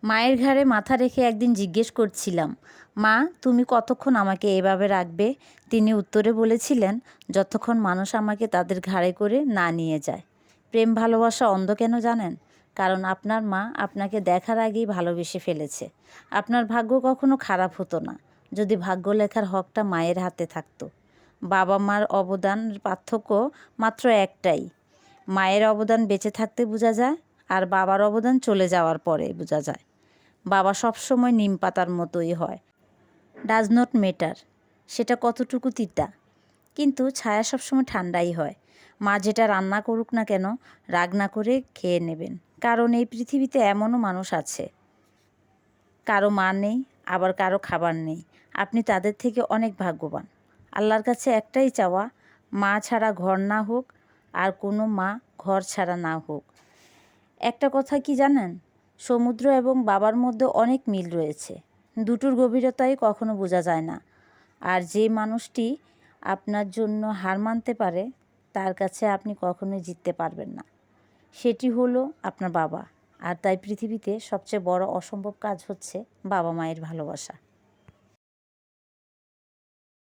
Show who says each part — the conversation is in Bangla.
Speaker 1: মায়ের ঘাড়ে মাথা রেখে একদিন জিজ্ঞেস করছিলাম, মা তুমি কতক্ষণ আমাকে এভাবে রাখবে? তিনি উত্তরে বলেছিলেন, যতক্ষণ মানুষ আমাকে তাদের ঘাড়ে করে না নিয়ে যায়। প্রেম ভালোবাসা অন্ধ কেন জানেন? কারণ আপনার মা আপনাকে দেখার আগেই ভালোবেসে ফেলেছে। আপনার ভাগ্য কখনো খারাপ হতো না যদি ভাগ্য লেখার হকটা মায়ের হাতে থাকতো। বাবা মার অবদানের পার্থক্য মাত্র একটাই, মায়ের অবদান বেঁচে থাকতে বোঝা যায় আর বাবার অবদান চলে যাওয়ার পরে বোঝা যায়। বাবা সবসময় নিম পাতার মতোই হয়, ডাজ নট ম্যাটার সেটা কতটুকু তিতা, কিন্তু ছায়া সবসময় ঠান্ডাই হয়। মা যেটা রান্না করুক না কেন রাগ না করে খেয়ে নেবেন, কারণ এই পৃথিবীতে এমনও মানুষ আছে কারো মা নেই, আবার কারো খাবার নেই। আপনি তাদের থেকে অনেক ভাগ্যবান। আল্লাহর কাছে একটাই চাওয়া, মা ছাড়া ঘর না হোক আর কোনো মা ঘর ছাড়া না হোক। একটা কথা কি জানেন, সমুদ্র এবং বাবার মধ্যে অনেক মিল রয়েছে, দুটোর গভীরতাই কখনো বোঝা যায় না। আর যে মানুষটি আপনার জন্য হার মানতে পারে তার কাছে আপনি কখনোই জিততে পারবেন না, সেটি হলো আপনার বাবা। আর তাই পৃথিবীতে সবচেয়ে বড় অসম্ভব কাজ হচ্ছে বাবা মায়ের ভালোবাসা।